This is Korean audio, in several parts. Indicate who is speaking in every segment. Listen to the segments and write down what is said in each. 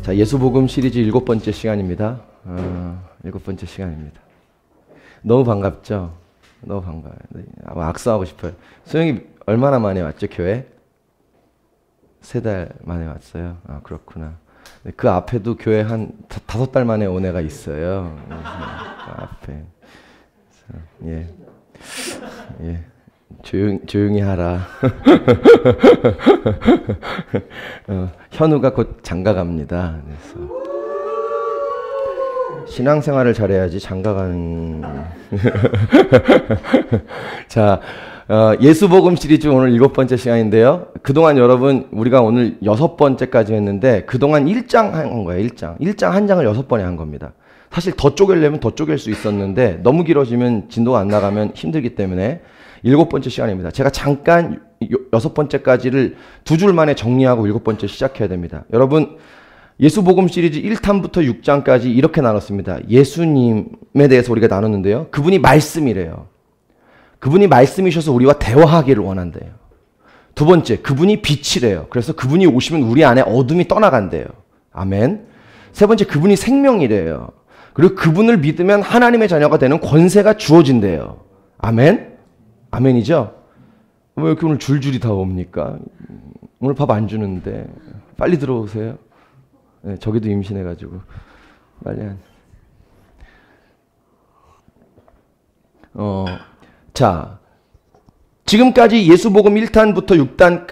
Speaker 1: 자, 예수복음 시리즈 7번째 시간입니다. 7번째 시간입니다. 너무 반갑죠? 너무 반가워요. 아마 악수하고 싶어요. 소영이 얼마나 만에 왔죠, 교회? 3달 만에 왔어요. 아, 그렇구나. 그 앞에도 교회 한 5달 만에 온 애가 있어요. 그 앞에. 예. 예. 조용히 하라. 현우가 곧 장가 갑니다. 그래서 신앙생활을 잘해야지 장가 가는. 자, 예수복음 시리즈 오늘 7번째 시간인데요. 그동안 여러분 우리가 오늘 6번째까지 했는데 그동안 1장 한 거예요. 1장 1장을 6번에 한 겁니다. 사실 더 쪼개려면 더 쪼갤 수 있었는데 너무 길어지면 진도가 안 나가면 힘들기 때문에 7번째 시간입니다. 제가 잠깐 6번째까지를 2줄 만에 정리하고 7번째 시작해야 됩니다. 여러분, 예수복음 시리즈 1탄부터 6장까지 이렇게 나눴습니다. 예수님에 대해서 우리가 나눴는데요. 그분이 말씀이래요. 그분이 말씀이셔서 우리와 대화하기를 원한대요. 두 번째, 그분이 빛이래요. 그래서 그분이 오시면 우리 안에 어둠이 떠나간대요. 아멘. 세 번째, 그분이 생명이래요. 그리고 그분을 믿으면 하나님의 자녀가 되는 권세가 주어진대요. 아멘. 아멘이죠? 왜 이렇게 오늘 줄줄이 다 옵니까? 오늘 밥 안 주는데 빨리 들어오세요. 네, 저기도 임신해가지고 빨리 자, 지금까지 예수복음 1탄부터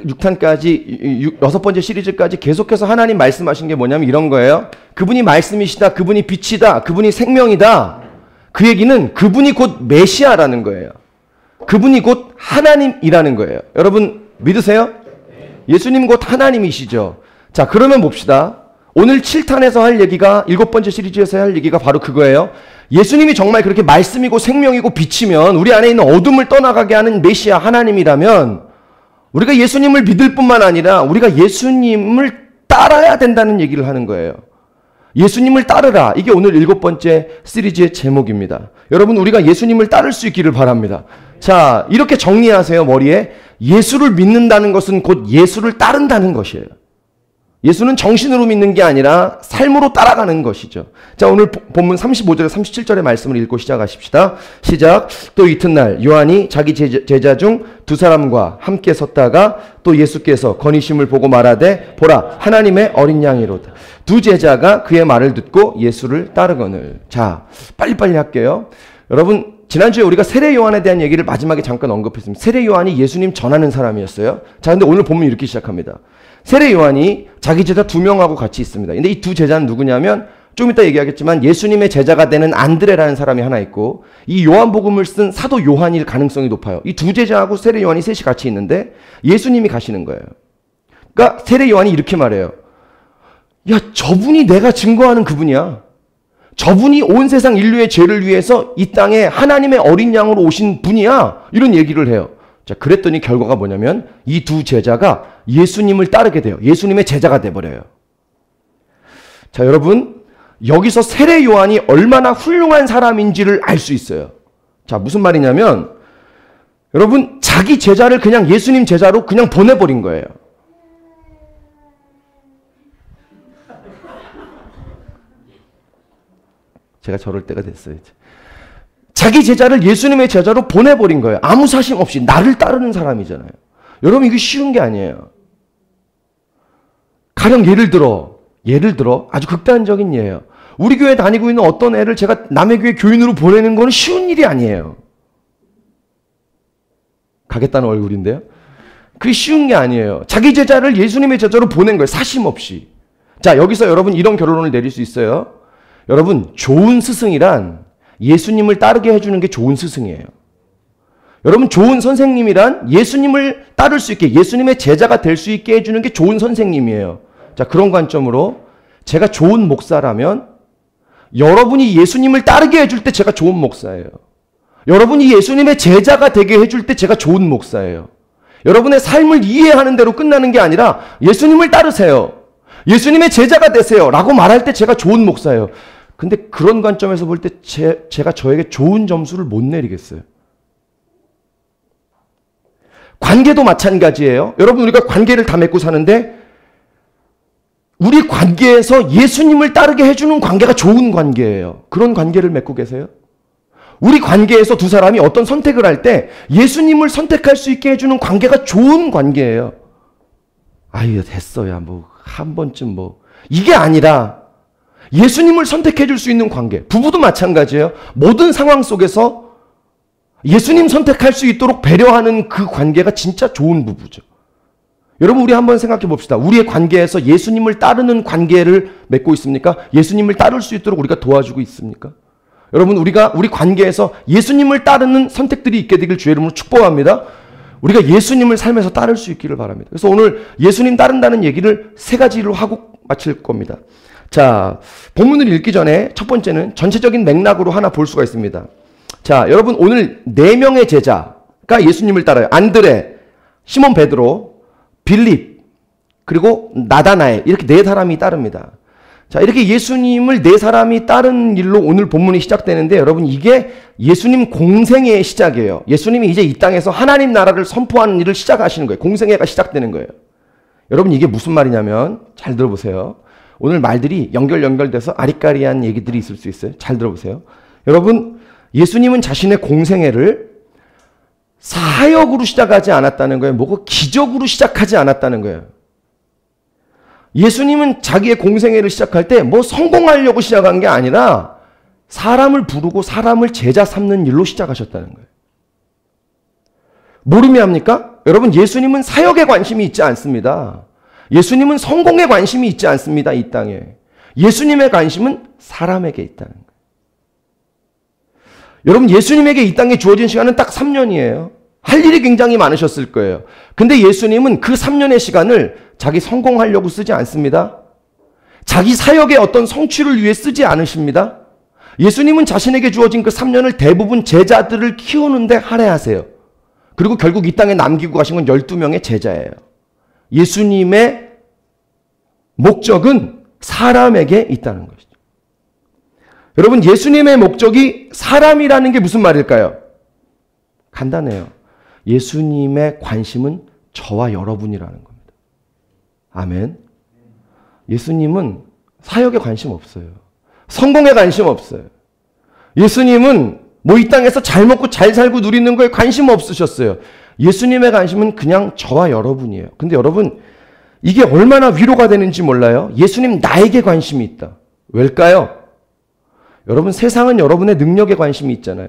Speaker 1: 6탄까지 6번째 시리즈까지 계속해서 하나님 말씀하신 게 뭐냐면 이런 거예요. 그분이 말씀이시다. 그분이 빛이다. 그분이 생명이다. 그 얘기는 그분이 곧 메시아라는 거예요. 그분이 곧 하나님이라는 거예요. 여러분 믿으세요? 예수님 곧 하나님이시죠. 자, 그러면 봅시다. 오늘 7탄에서 할 얘기가 7번째 시리즈에서 할 얘기가 바로 그거예요. 예수님이 정말 그렇게 말씀이고 생명이고 빛이면 우리 안에 있는 어둠을 떠나가게 하는 메시아 하나님이라면 우리가 예수님을 믿을 뿐만 아니라 우리가 예수님을 따라야 된다는 얘기를 하는 거예요. 예수님을 따르라. 이게 오늘 7번째 시리즈의 제목입니다. 여러분 우리가 예수님을 따를 수 있기를 바랍니다. 자, 이렇게 정리하세요. 머리에. 예수를 믿는다는 것은 곧 예수를 따른다는 것이에요. 예수는 정신으로 믿는 게 아니라 삶으로 따라가는 것이죠. 자, 오늘 본문 35절에 37절의 말씀을 읽고 시작하십시다. 시작. 또 이튿날 요한이 자기 제자 중 2사람과 함께 섰다가 또 예수께서 거니심을 보고 말하되 보라 하나님의 어린 양이로다. 2 제자가 그의 말을 듣고 예수를 따르거늘. 자, 빨리빨리 할게요. 여러분 지난주에 우리가 세례 요한에 대한 얘기를 마지막에 잠깐 언급했습니다. 세례 요한이 예수님 전하는 사람이었어요. 자, 근데 오늘 본문 이렇게 시작합니다. 세례 요한이 자기 제자 2명하고 같이 있습니다. 근데 이 2 제자는 누구냐면 좀 이따 얘기하겠지만 예수님의 제자가 되는 안드레라는 사람이 하나 있고 이 요한복음을 쓴 사도 요한일 가능성이 높아요. 이 2 제자하고 세례 요한이 셋이 같이 있는데 예수님이 가시는 거예요. 그러니까 세례 요한이 이렇게 말해요. 야, 저분이 내가 증거하는 그분이야. 저분이 온 세상 인류의 죄를 위해서 이 땅에 하나님의 어린 양으로 오신 분이야. 이런 얘기를 해요. 자, 그랬더니 결과가 뭐냐면 이 2 제자가 예수님을 따르게 돼요. 예수님의 제자가 돼버려요. 자, 여러분 여기서 세례 요한이 얼마나 훌륭한 사람인지를 알 수 있어요. 자, 무슨 말이냐면 여러분 자기 제자를 그냥 예수님 제자로 그냥 보내버린 거예요. 제가 저럴 때가 됐어요. 이제. 자기 제자를 예수님의 제자로 보내버린 거예요. 아무 사심 없이 나를 따르는 사람이잖아요. 여러분 이게 쉬운 게 아니에요. 가령 예를 들어 아주 극단적인 예예요. 우리 교회 다니고 있는 어떤 애를 제가 남의 교회 교인으로 보내는 건 쉬운 일이 아니에요. 가겠다는 얼굴인데요. 그게 쉬운 게 아니에요. 자기 제자를 예수님의 제자로 보낸 거예요. 사심 없이. 자, 여기서 여러분 이런 결론을 내릴 수 있어요. 여러분 좋은 스승이란 예수님을 따르게 해주는 게 좋은 스승이에요. 여러분 좋은 선생님이란 예수님을 따를 수 있게 예수님의 제자가 될 수 있게 해주는 게 좋은 선생님이에요. 자, 그런 관점으로 제가 좋은 목사라면 여러분이 예수님을 따르게 해줄 때 제가 좋은 목사예요. 여러분이 예수님의 제자가 되게 해줄 때 제가 좋은 목사예요. 여러분의 삶을 이해하는 대로 끝나는 게 아니라 예수님을 따르세요. 예수님의 제자가 되세요. 라고 말할 때 제가 좋은 목사예요. 근데 그런 관점에서 볼 때 제가 저에게 좋은 점수를 못 내리겠어요. 관계도 마찬가지예요. 여러분 우리가 관계를 다 맺고 사는데 우리 관계에서 예수님을 따르게 해주는 관계가 좋은 관계예요. 그런 관계를 맺고 계세요? 우리 관계에서 두 사람이 어떤 선택을 할 때 예수님을 선택할 수 있게 해주는 관계가 좋은 관계예요. 아유, 됐어야, 한 번쯤 이게 아니라 예수님을 선택해 줄 수 있는 관계. 부부도 마찬가지예요. 모든 상황 속에서 예수님 선택할 수 있도록 배려하는 그 관계가 진짜 좋은 부부죠. 여러분, 우리 한번 생각해 봅시다. 우리의 관계에서 예수님을 따르는 관계를 맺고 있습니까? 예수님을 따를 수 있도록 우리가 도와주고 있습니까? 여러분, 우리 관계에서 예수님을 따르는 선택들이 있게 되길 주의 이름으로 축복합니다. 우리가 예수님을 삶에서 따를 수 있기를 바랍니다. 그래서 오늘 예수님 따른다는 얘기를 세 가지로 하고 마칠 겁니다. 자, 본문을 읽기 전에 첫 번째는 전체적인 맥락으로 하나 볼 수가 있습니다. 자, 여러분, 오늘 4명의 제자가 예수님을 따라요. 안드레, 시몬 베드로, 빌립, 그리고 나다나엘, 이렇게 4사람이 따릅니다. 자, 이렇게 예수님을 4사람이 따른 일로 오늘 본문이 시작되는데, 여러분, 이게 예수님 공생애의 시작이에요. 예수님이 이제 이 땅에서 하나님 나라를 선포하는 일을 시작하시는 거예요. 공생애가 시작되는 거예요. 여러분, 이게 무슨 말이냐면, 잘 들어보세요. 오늘 말들이 연결돼서 아리까리한 얘기들이 있을 수 있어요. 잘 들어보세요. 여러분, 예수님은 자신의 공생애를 사역으로 시작하지 않았다는 거예요. 뭐고 기적으로 시작하지 않았다는 거예요. 예수님은 자기의 공생애를 시작할 때 성공하려고 시작한 게 아니라 사람을 부르고 사람을 제자 삼는 일로 시작하셨다는 거예요. 뭘 의미합니까? 여러분, 예수님은 사역에 관심이 있지 않습니다. 예수님은 성공에 관심이 있지 않습니다. 이 땅에. 예수님의 관심은 사람에게 있다는 거예요. 여러분, 예수님에게 이 땅에 주어진 시간은 딱 3년이에요. 할 일이 굉장히 많으셨을 거예요. 근데 예수님은 그 3년의 시간을 자기 성공하려고 쓰지 않습니다. 자기 사역의 어떤 성취를 위해 쓰지 않으십니다. 예수님은 자신에게 주어진 그 3년을 대부분 제자들을 키우는데 할애하세요. 그리고 결국 이 땅에 남기고 가신 건 12명의 제자예요. 예수님의 목적은 사람에게 있다는 것이죠. 여러분, 예수님의 목적이 사람이라는 게 무슨 말일까요? 간단해요. 예수님의 관심은 저와 여러분이라는 겁니다. 아멘. 예수님은 사역에 관심 없어요. 성공에 관심 없어요. 예수님은 이 땅에서 잘 먹고 잘 살고 누리는 거에 관심 없으셨어요. 예수님의 관심은 그냥 저와 여러분이에요. 근데 여러분, 이게 얼마나 위로가 되는지 몰라요? 예수님 나에게 관심이 있다. 왜일까요? 여러분, 세상은 여러분의 능력에 관심이 있잖아요.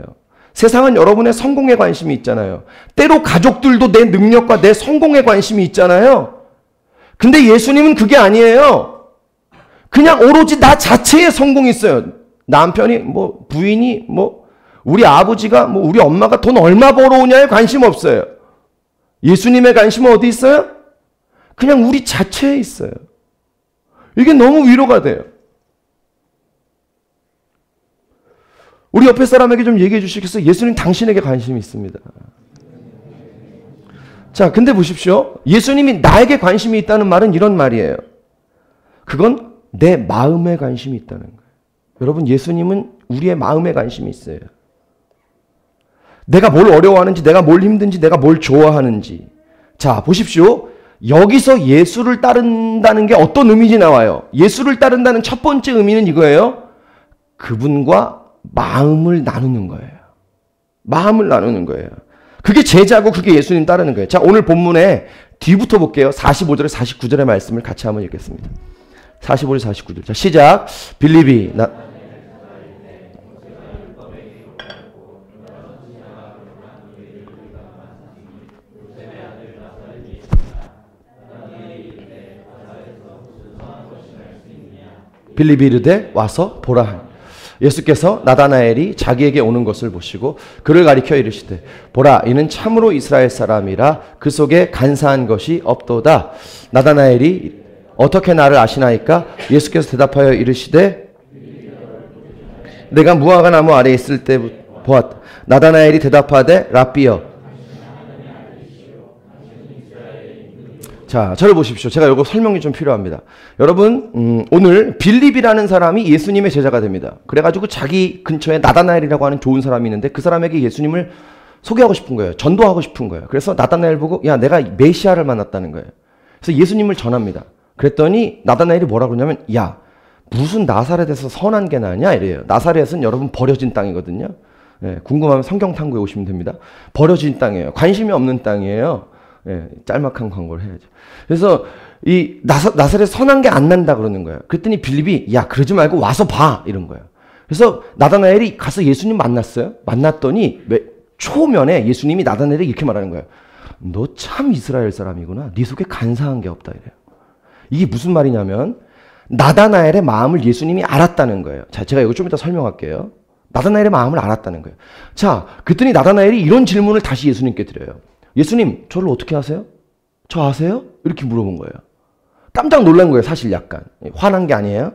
Speaker 1: 세상은 여러분의 성공에 관심이 있잖아요. 때로 가족들도 내 능력과 내 성공에 관심이 있잖아요. 근데 예수님은 그게 아니에요. 그냥 오로지 나 자체의 성공이 있어요. 남편이 부인이 우리 아버지가 우리 엄마가 돈 얼마 벌어오냐에 관심 없어요. 예수님의 관심은 어디 있어요? 그냥 우리 자체에 있어요. 이게 너무 위로가 돼요. 우리 옆에 사람에게 좀 얘기해 주시겠어요? 예수님 당신에게 관심이 있습니다. 자, 근데 보십시오. 예수님이 나에게 관심이 있다는 말은 이런 말이에요. 그건 내 마음에 관심이 있다는 거예요. 여러분, 예수님은 우리의 마음에 관심이 있어요. 내가 뭘 어려워하는지, 내가 뭘 힘든지, 내가 뭘 좋아하는지. 자, 보십시오. 여기서 예수를 따른다는 게 어떤 의미인지 나와요. 예수를 따른다는 첫 번째 의미는 이거예요. 그분과 마음을 나누는 거예요. 마음을 나누는 거예요. 그게 제자고 그게 예수님 따르는 거예요. 자, 오늘 본문에 뒤부터 볼게요. 45절에 49절의 말씀을 같이 한번 읽겠습니다. 45절 49절. 자, 시작. 빌립이 빌립이 이르되 와서 보라. 예수께서 나다나엘이 자기에게 오는 것을 보시고 그를 가리켜 이르시되 보라, 이는 참으로 이스라엘 사람이라 그 속에 간사한 것이 없도다. 나다나엘이 어떻게 나를 아시나이까? 예수께서 대답하여 이르시되 내가 무화과 나무 아래에 있을 때 보았다. 나다나엘이 대답하되 랍비여. 자, 저를 보십시오. 제가 이거 설명이 좀 필요합니다. 여러분, 오늘 빌립이라는 사람이 예수님의 제자가 됩니다. 그래가지고 자기 근처에 나다나엘이라고 하는 좋은 사람이 있는데 그 사람에게 예수님을 소개하고 싶은 거예요. 전도하고 싶은 거예요. 그래서 나다나엘 보고 야, 내가 메시아를 만났다는 거예요. 그래서 예수님을 전합니다. 그랬더니 나다나엘이 뭐라고 그러냐면 야 무슨 나사렛에서 선한 게 나냐 이래요. 나사렛은 여러분 버려진 땅이거든요. 예, 궁금하면 성경 탐구에 오시면 됩니다. 버려진 땅이에요. 관심이 없는 땅이에요. 예, 짤막한 광고를 해야죠. 그래서 이 나사렛 선한 게 안 난다 그러는 거예요. 그랬더니 빌립이 야 그러지 말고 와서 봐 이런 거예요. 그래서 나다나엘이 가서 예수님 만났어요. 만났더니 초면에 예수님이 나다나엘에게 이렇게 말하는 거예요. 너 참 이스라엘 사람이구나. 네 속에 간사한 게 없다 이래요. 이게 무슨 말이냐면 나다나엘의 마음을 예수님이 알았다는 거예요. 자, 제가 이거 좀 이따 설명할게요. 나다나엘의 마음을 알았다는 거예요. 자, 그랬더니 나다나엘이 이런 질문을 다시 예수님께 드려요. 예수님, 저를 어떻게 아세요? 저 아세요? 이렇게 물어본 거예요. 깜짝 놀란 거예요, 사실 약간. 화난 게 아니에요.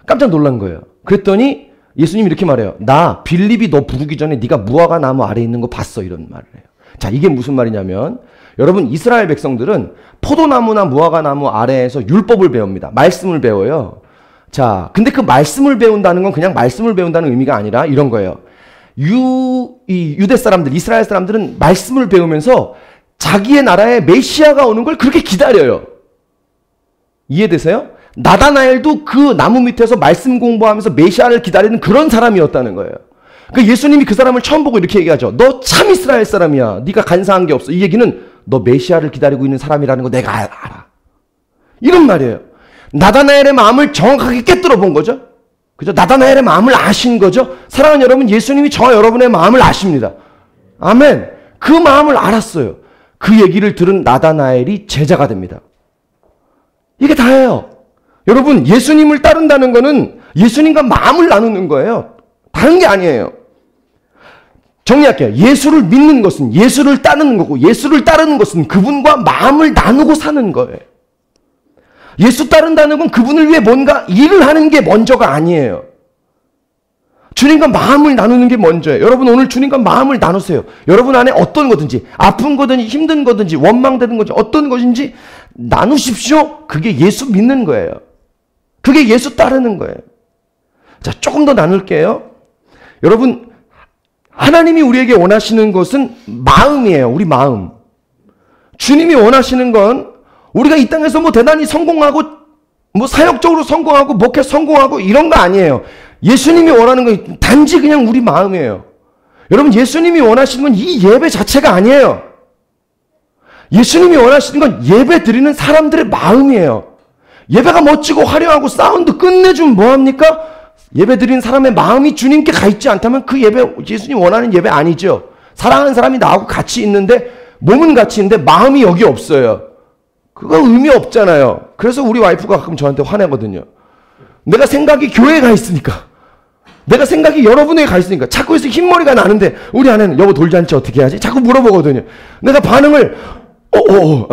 Speaker 1: 깜짝 놀란 거예요. 그랬더니 예수님이 이렇게 말해요. 나 빌립이 너 부르기 전에 네가 무화과 나무 아래에 있는 거 봤어. 이런 말을 해요. 자, 이게 무슨 말이냐면 여러분 이스라엘 백성들은 포도나무나 무화과나무 아래에서 율법을 배웁니다. 말씀을 배워요. 자, 근데 그 말씀을 배운다는 건 그냥 말씀을 배운다는 의미가 아니라 이런 거예요. 유대 사람들, 이스라엘 사람들은 말씀을 배우면서 자기의 나라에 메시아가 오는 걸 그렇게 기다려요. 이해되세요? 나다나엘도 그 나무 밑에서 말씀 공부하면서 메시아를 기다리는 그런 사람이었다는 거예요. 그 예수님이 그 사람을 처음 보고 이렇게 얘기하죠. 너 참 이스라엘 사람이야. 네가 간사한 게 없어. 이 얘기는 너 메시아를 기다리고 있는 사람이라는 거 내가 알아. 이런 말이에요. 나다나엘의 마음을 정확하게 꿰뚫어 본 거죠. 그죠? 나다나엘의 마음을 아신 거죠. 사랑하는 여러분, 예수님이 저와 여러분의 마음을 아십니다. 아멘. 그 마음을 알았어요. 그 얘기를 들은 나다나엘이 제자가 됩니다. 이게 다예요. 여러분, 예수님을 따른다는 거는 예수님과 마음을 나누는 거예요. 다른 게 아니에요. 정리할게요. 예수를 믿는 것은 예수를 따르는 거고, 예수를 따르는 것은 그분과 마음을 나누고 사는 거예요. 예수 따른다는 건 그분을 위해 뭔가 일을 하는 게 먼저가 아니에요. 주님과 마음을 나누는 게 먼저예요. 여러분 오늘 주님과 마음을 나누세요. 여러분 안에 어떤 거든지, 아픈 거든지 힘든 거든지 원망되는 거든지 어떤 것인지 나누십시오. 그게 예수 믿는 거예요. 그게 예수 따르는 거예요. 자, 조금 더 나눌게요. 여러분, 하나님이 우리에게 원하시는 것은 마음이에요. 우리 마음. 주님이 원하시는 건 우리가 이 땅에서 뭐 대단히 성공하고 뭐 사역적으로 성공하고 목회 성공하고 이런 거 아니에요. 예수님이 원하는 건 단지 그냥 우리 마음이에요. 여러분, 예수님이 원하시는 건 이 예배 자체가 아니에요. 예수님이 원하시는 건 예배 드리는 사람들의 마음이에요. 예배가 멋지고 화려하고 사운드 끝내주면 뭐합니까? 예배 드리는 사람의 마음이 주님께 가 있지 않다면 그 예배, 예수님 원하는 예배 아니죠. 사랑하는 사람이 나하고 같이 있는데 몸은 같이 있는데 마음이 여기 없어요. 그거 의미 없잖아요. 그래서 우리 와이프가 가끔 저한테 화내거든요. 내가 생각이 교회에 가 있으니까. 내가 생각이 여러분에게 가 있으니까. 자꾸 해서 흰머리가 나는데 우리 아내는 여보 돌잔치 어떻게 해야지? 자꾸 물어보거든요. 내가 반응을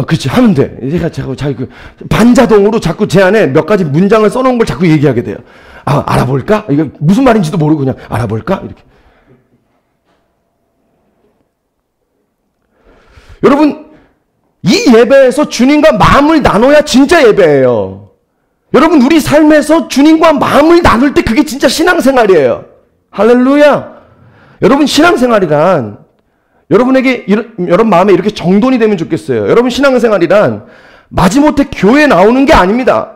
Speaker 1: 그치 하면 돼. 제가 자꾸 그 반자동으로 자꾸 제 안에 몇 가지 문장을 써놓은 걸 자꾸 얘기하게 돼요. 아, 알아볼까? 이거 무슨 말인지도 모르고 그냥 알아볼까? 이렇게. 여러분, 이 예배에서 주님과 마음을 나눠야 진짜 예배예요. 여러분, 우리 삶에서 주님과 마음을 나눌 때 그게 진짜 신앙생활이에요. 할렐루야. 여러분, 신앙생활이란 여러분에게 여러분 마음에 이렇게 정돈이 되면 좋겠어요. 여러분, 신앙생활이란 마지못해 교회에 나오는 게 아닙니다.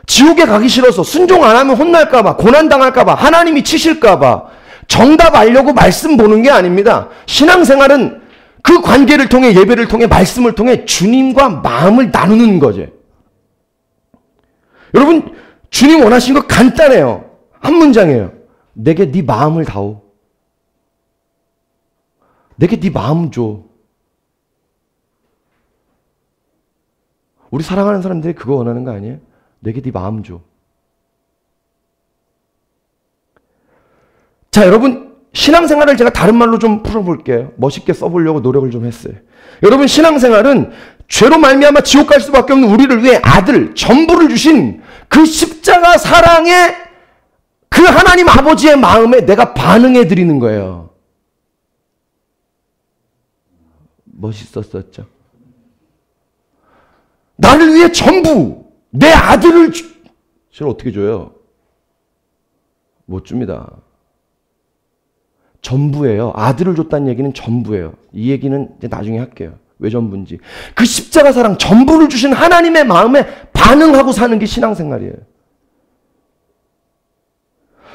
Speaker 1: 지옥에 가기 싫어서 순종 안 하면 혼날까봐, 고난당할까봐, 하나님이 치실까봐 정답 알려고 말씀 보는 게 아닙니다. 신앙생활은 그 관계를 통해, 예배를 통해, 말씀을 통해 주님과 마음을 나누는 거죠. 여러분, 주님 원하시는 거 간단해요. 한 문장이에요. 내게 네 마음을 다오. 내게 네 마음 줘. 우리 사랑하는 사람들이 그거 원하는 거 아니에요? 내게 네 마음 줘. 자, 여러분, 신앙생활을 제가 다른 말로 좀 풀어볼게요. 멋있게 써보려고 노력을 좀 했어요. 여러분, 신앙생활은 죄로 말미암아 지옥 갈 수밖에 없는 우리를 위해 아들, 전부를 주신 그 십자가 사랑의 그 하나님 아버지의 마음에 내가 반응해 드리는 거예요. 멋있었었죠? 나를 위해 전부, 내 아들을 저를 어떻게 줘요? 못 줍니다. 전부예요. 아들을 줬다는 얘기는 전부예요. 이 얘기는 이제 나중에 할게요. 외전분지. 그 십자가 사랑, 전부를 주신 하나님의 마음에 반응하고 사는 게 신앙생활이에요.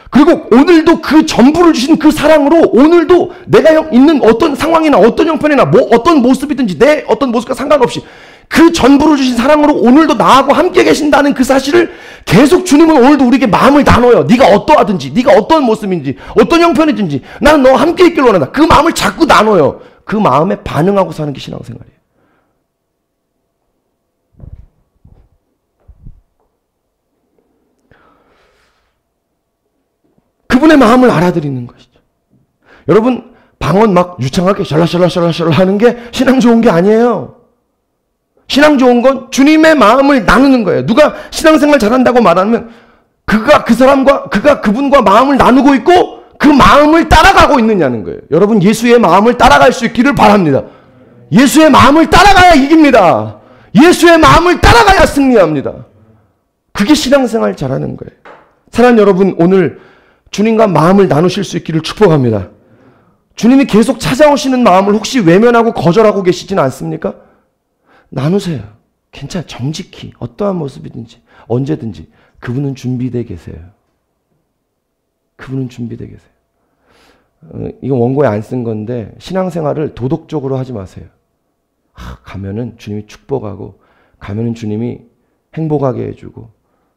Speaker 1: 그리고 오늘도 그 전부를 주신 그 사랑으로 오늘도 내가 있는 어떤 상황이나 어떤 형편이나 어떤 모습이든지 내 어떤 모습과 상관없이 그 전부를 주신 사랑으로 오늘도 나하고 함께 계신다는 그 사실을 계속 주님은 오늘도 우리에게 마음을 나눠요. 네가 어떠하든지, 네가 어떤 모습인지, 어떤 형편이든지 나는 너와 함께 있길 원한다. 그 마음을 자꾸 나눠요. 그 마음에 반응하고 사는 게 신앙생활이에요. 그분의 마음을 알아들이는 것이죠. 여러분, 방언 막 유창하게 샬라샬라샬라샬라 하는 게 신앙 좋은 게 아니에요. 신앙 좋은 건 주님의 마음을 나누는 거예요. 누가 신앙생활 잘한다고 말하면 그가 그분과 마음을 나누고 있고 그 마음을 따라가고 있느냐는 거예요. 여러분, 예수의 마음을 따라갈 수 있기를 바랍니다. 예수의 마음을 따라가야 이깁니다. 예수의 마음을 따라가야 승리합니다. 그게 신앙생활 잘하는 거예요. 사랑하는 여러분, 오늘 주님과 마음을 나누실 수 있기를 축복합니다. 주님이 계속 찾아오시는 마음을 혹시 외면하고 거절하고 계시지는 않습니까? 나누세요. 괜찮아요. 정직히 어떠한 모습이든지 언제든지 그분은 준비되어 계세요. 그분은 준비되어 계세요. 이건 원고에 안 쓴 건데 신앙생활을 도덕적으로 하지 마세요. 가면은 주님이 축복하고 가면은 주님이 행복하게 해주고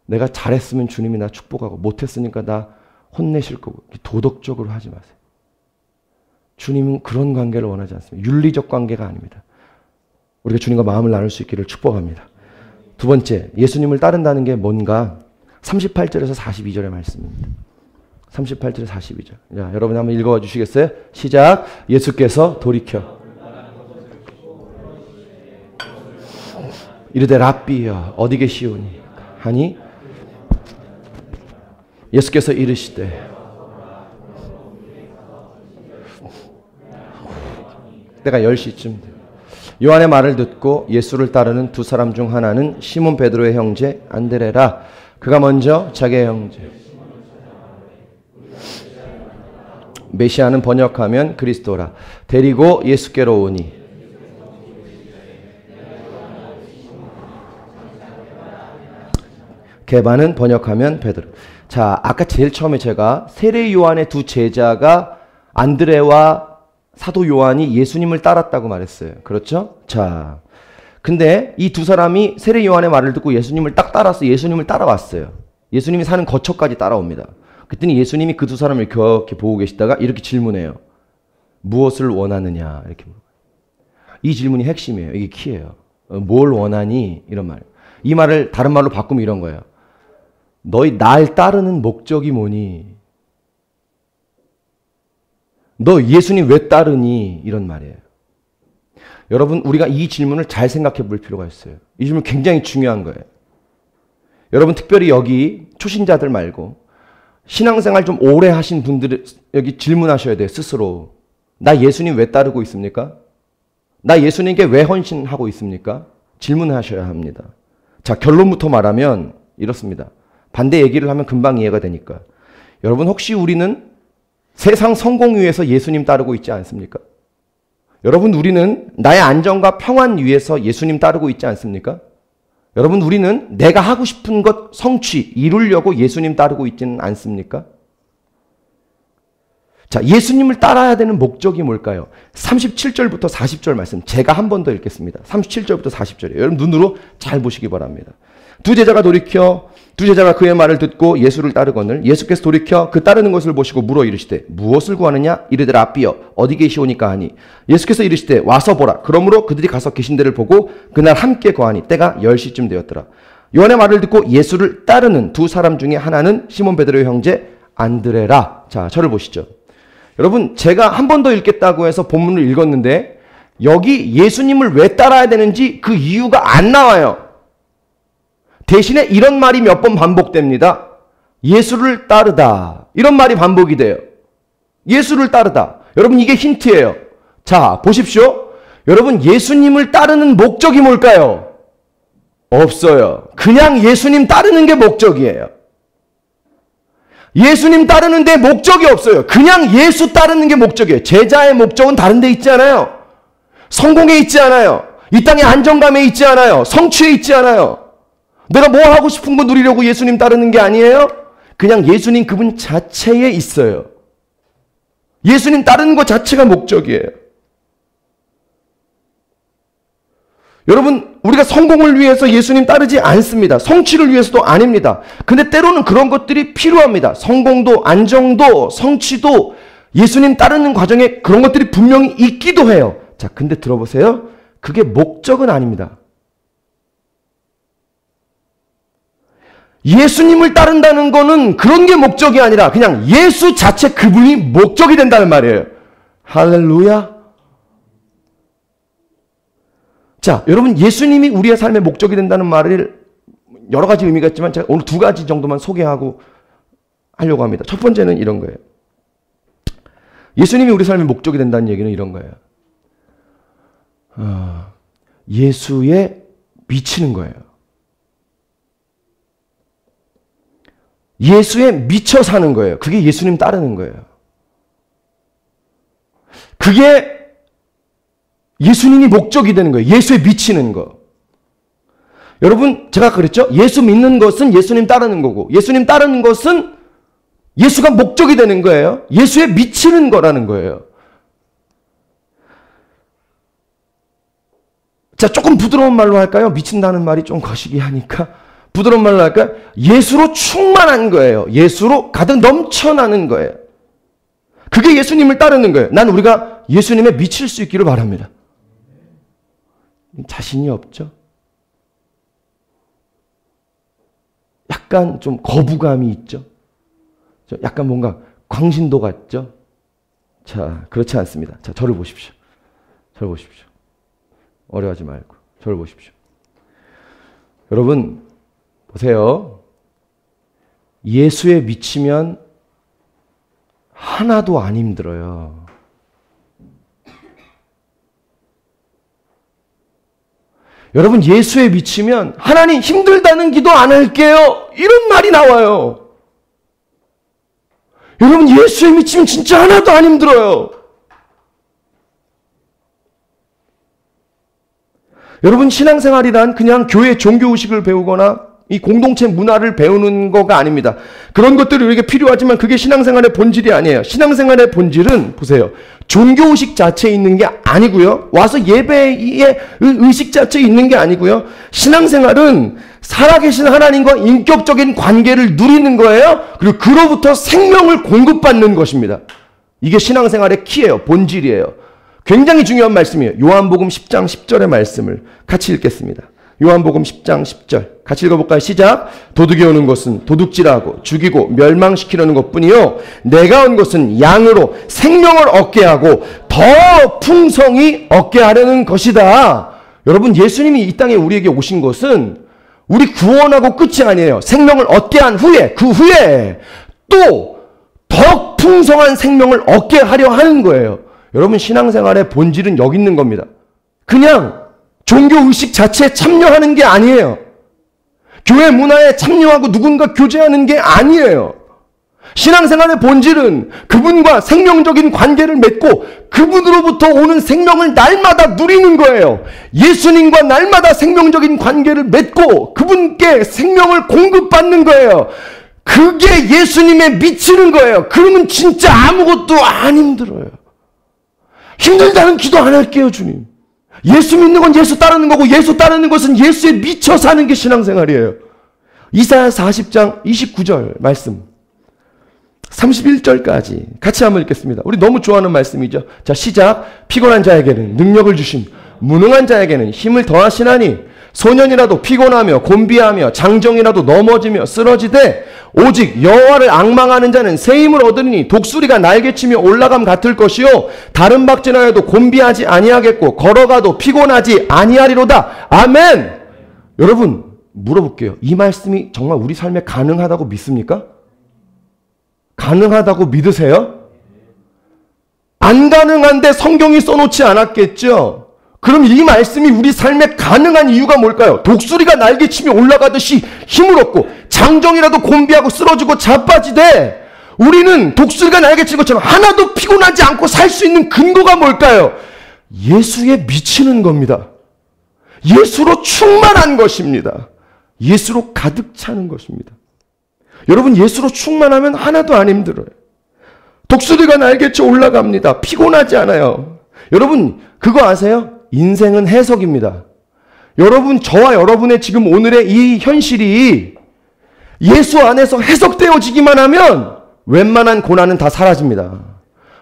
Speaker 1: 내가 잘했으면 주님이 나 축복하고 못했으니까 나 혼내실 거고 도덕적으로 하지 마세요. 주님은 그런 관계를 원하지 않습니다. 윤리적 관계가 아닙니다. 우리가 주님과 마음을 나눌 수 있기를 축복합니다. 두 번째, 예수님을 따른다는 게 뭔가 38절에서 42절의 말씀입니다. 38절에서 42절. 자, 여러분 한번 읽어봐 주시겠어요? 시작. 예수께서 돌이켜 이르되 랍비여 어디 계시오니 하니 예수께서 이르시되 때가 10시쯤 요한의 말을 듣고 예수를 따르는 두 사람 중 하나는 시몬 베드로의 형제 안드레라. 그가 먼저 자기의 형제. 메시아는 번역하면 그리스도라. 데리고 예수께로 오니 게바는 번역하면 베드로. 자, 아까 제일 처음에 제가 세례 요한의 두 제자가 안드레와 사도 요한이 예수님을 따랐다고 말했어요. 그렇죠? 자, 근데 이 두 사람이 세례 요한의 말을 듣고 예수님을 딱 따라서 예수님을 따라왔어요. 예수님이 사는 거처까지 따라옵니다. 그랬더니 예수님이 그 두 사람을 이렇게 보고 계시다가 이렇게 질문해요. 무엇을 원하느냐? 이렇게 물어봐요. 이 질문이 핵심이에요. 이게 키예요. 뭘 원하니? 이런 말. 이 말을 다른 말로 바꾸면 이런 거예요. 너희 날 따르는 목적이 뭐니? 너 예수님 왜 따르니? 이런 말이에요. 여러분, 우리가 이 질문을 잘 생각해 볼 필요가 있어요. 이 질문 굉장히 중요한 거예요. 여러분, 특별히 여기 초신자들 말고 신앙생활 좀 오래 하신 분들 여기 질문하셔야 돼요. 스스로. 나 예수님 왜 따르고 있습니까? 나 예수님께 왜 헌신하고 있습니까? 질문하셔야 합니다. 자, 결론부터 말하면 이렇습니다. 반대 얘기를 하면 금방 이해가 되니까. 여러분, 혹시 우리는 세상 성공 위해서 예수님 따르고 있지 않습니까? 여러분, 우리는 나의 안정과 평안 위해서 예수님 따르고 있지 않습니까? 여러분, 우리는 내가 하고 싶은 것 성취, 이루려고 예수님 따르고 있지는 않습니까? 자, 예수님을 따라야 되는 목적이 뭘까요? 37절부터 40절 말씀 제가 한 번 더 읽겠습니다. 37절부터 40절이에요. 여러분 눈으로 잘 보시기 바랍니다. 두 제자가 그의 말을 듣고 예수를 따르거늘 예수께서 돌이켜 그 따르는 것을 보시고 물어 이르시되 무엇을 구하느냐? 이르되 랍비여 어디 계시오니까 하니 예수께서 이르시되 와서 보라. 그러므로 그들이 가서 계신 데를 보고 그날 함께 거하니 때가 10시쯤 되었더라. 요한의 말을 듣고 예수를 따르는 두 사람 중에 하나는 시몬 베드로의 형제 안드레라. 자, 저를 보시죠. 여러분, 제가 한 번 더 읽겠다고 해서 본문을 읽었는데 여기 예수님을 왜 따라야 되는지 그 이유가 안 나와요. 대신에 이런 말이 몇 번 반복됩니다. 예수를 따르다. 이런 말이 반복이 돼요. 예수를 따르다. 여러분, 이게 힌트예요. 자, 보십시오. 여러분, 예수님을 따르는 목적이 뭘까요? 없어요. 그냥 예수님 따르는 게 목적이에요. 예수님 따르는데 목적이 없어요. 그냥 예수 따르는 게 목적이에요. 제자의 목적은 다른 데 있잖아요. 성공에 있지 않아요. 이 땅의 안정감에 있지 않아요. 성취에 있지 않아요. 내가 뭐 하고 싶은 거 누리려고 예수님 따르는 게 아니에요. 그냥 예수님 그분 자체에 있어요. 예수님 따르는 것 자체가 목적이에요. 여러분, 우리가 성공을 위해서 예수님 따르지 않습니다. 성취를 위해서도 아닙니다. 근데 때로는 그런 것들이 필요합니다. 성공도, 안정도, 성취도 예수님 따르는 과정에 그런 것들이 분명히 있기도 해요. 자, 근데 들어보세요. 그게 목적은 아닙니다. 예수님을 따른다는 거는 그런 게 목적이 아니라 그냥 예수 자체 그분이 목적이 된다는 말이에요. 할렐루야. 자, 여러분, 예수님이 우리의 삶의 목적이 된다는 말을 여러 가지 의미가 있지만 제가 오늘 두 가지 정도만 소개하고 하려고 합니다. 첫 번째는 이런 거예요. 예수님이 우리 삶의 목적이 된다는 얘기는 이런 거예요. 예수에 미치는 거예요. 예수에 미쳐 사는 거예요. 그게 예수님 따르는 거예요. 그게 예수님이 목적이 되는 거예요. 예수에 미치는 거. 여러분, 제가 그랬죠? 예수 믿는 것은 예수님 따르는 거고, 예수님 따르는 것은 예수가 목적이 되는 거예요. 예수에 미치는 거라는 거예요. 자, 조금 부드러운 말로 할까요? 미친다는 말이 좀 거시기 하니까. 부드러운 말로 할까요? 예수로 충만한 거예요. 예수로 가득 넘쳐나는 거예요. 그게 예수님을 따르는 거예요. 난 우리가 예수님에 미칠 수 있기를 바랍니다. 자신이 없죠? 약간 좀 거부감이 있죠? 약간 뭔가 광신도 같죠? 자, 그렇지 않습니다. 자, 저를 보십시오. 저를 보십시오. 어려워하지 말고 저를 보십시오. 여러분, 보세요. 예수에 미치면 하나도 안 힘들어요. 여러분, 예수에 미치면 하나님 힘들다는 기도 안 할게요. 이런 말이 나와요. 여러분, 예수에 미치면 진짜 하나도 안 힘들어요. 여러분, 신앙생활이란 그냥 교회 종교의식을 배우거나 이 공동체 문화를 배우는 거가 아닙니다. 그런 것들이 우리에게 필요하지만 그게 신앙생활의 본질이 아니에요. 신앙생활의 본질은 보세요. 종교의식 자체에 있는 게 아니고요. 와서 예배의 의식 자체에 있는 게 아니고요. 신앙생활은 살아계신 하나님과 인격적인 관계를 누리는 거예요. 그리고 그로부터 생명을 공급받는 것입니다. 이게 신앙생활의 키예요. 본질이에요. 굉장히 중요한 말씀이에요. 요한복음 10장 10절의 말씀을 같이 읽겠습니다. 요한복음 10장 10절 같이 읽어볼까요? 시작. 도둑이 오는 것은 도둑질하고 죽이고 멸망시키려는 것뿐이요 내가 온 것은 양으로 생명을 얻게 하고 더 풍성히 얻게 하려는 것이다. 여러분, 예수님이 이 땅에 우리에게 오신 것은 우리 구원하고 끝이 아니에요. 생명을 얻게 한 후에 그 후에 또 더 풍성한 생명을 얻게 하려 하는 거예요. 여러분, 신앙생활의 본질은 여기 있는 겁니다. 그냥 종교의식 자체에 참여하는 게 아니에요. 교회 문화에 참여하고 누군가 교제하는 게 아니에요. 신앙생활의 본질은 그분과 생명적인 관계를 맺고 그분으로부터 오는 생명을 날마다 누리는 거예요. 예수님과 날마다 생명적인 관계를 맺고 그분께 생명을 공급받는 거예요. 그게 예수님에 미치는 거예요. 그러면 진짜 아무것도 안 힘들어요. 힘들다는 기도 안 할게요, 주님. 예수 믿는 건 예수 따르는 거고 예수 따르는 것은 예수에 미쳐 사는 게 신앙생활이에요. 이사야 40장 29절 말씀 31절까지 같이 한번 읽겠습니다. 우리 너무 좋아하는 말씀이죠. 자, 시작. 피곤한 자에게는 능력을 주심 무능한 자에게는 힘을 더하시나니 소년이라도 피곤하며 곤비하며 장정이라도 넘어지며 쓰러지되 오직 여호와를 앙망하는 자는 새 힘을 얻으리니 독수리가 날개치며 올라감 같을 것이요 다른 박진하여도 곤비하지 아니하겠고 걸어가도 피곤하지 아니하리로다. 아멘. 여러분, 물어볼게요. 이 말씀이 정말 우리 삶에 가능하다고 믿습니까? 가능하다고 믿으세요? 안 가능한데 성경이 써놓지 않았겠죠? 그럼 이 말씀이 우리 삶에 가능한 이유가 뭘까요? 독수리가 날개치며 올라가듯이 힘을 얻고 장정이라도 곤비하고 쓰러지고 자빠지되 우리는 독수리가 날개친 것처럼 하나도 피곤하지 않고 살 수 있는 근거가 뭘까요? 예수에 미치는 겁니다. 예수로 충만한 것입니다. 예수로 가득 차는 것입니다. 여러분, 예수로 충만하면 하나도 안 힘들어요. 독수리가 날개쳐 올라갑니다. 피곤하지 않아요. 여러분, 그거 아세요? 인생은 해석입니다. 여러분, 저와 여러분의 지금 오늘의 이 현실이 예수 안에서 해석되어지기만 하면 웬만한 고난은 다 사라집니다.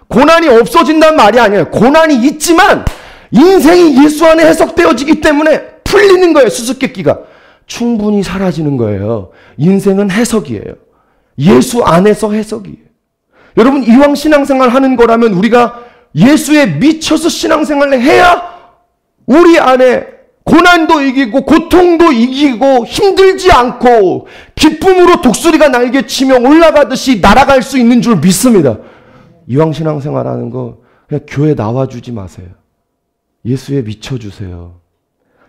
Speaker 1: 고난이 없어진다는 말이 아니에요. 고난이 있지만 인생이 예수 안에 해석되어지기 때문에 풀리는 거예요. 수수께끼가. 충분히 사라지는 거예요. 인생은 해석이에요. 예수 안에서 해석이에요. 여러분, 이왕 신앙생활 하는 거라면 우리가 예수에 미쳐서 신앙생활을 해야 우리 안에 고난도 이기고 고통도 이기고 힘들지 않고 기쁨으로 독수리가 날개치며 올라가듯이 날아갈 수 있는 줄 믿습니다. 이왕 신앙생활 하는 거 그냥 교회 나와주지 마세요. 예수에 미쳐주세요.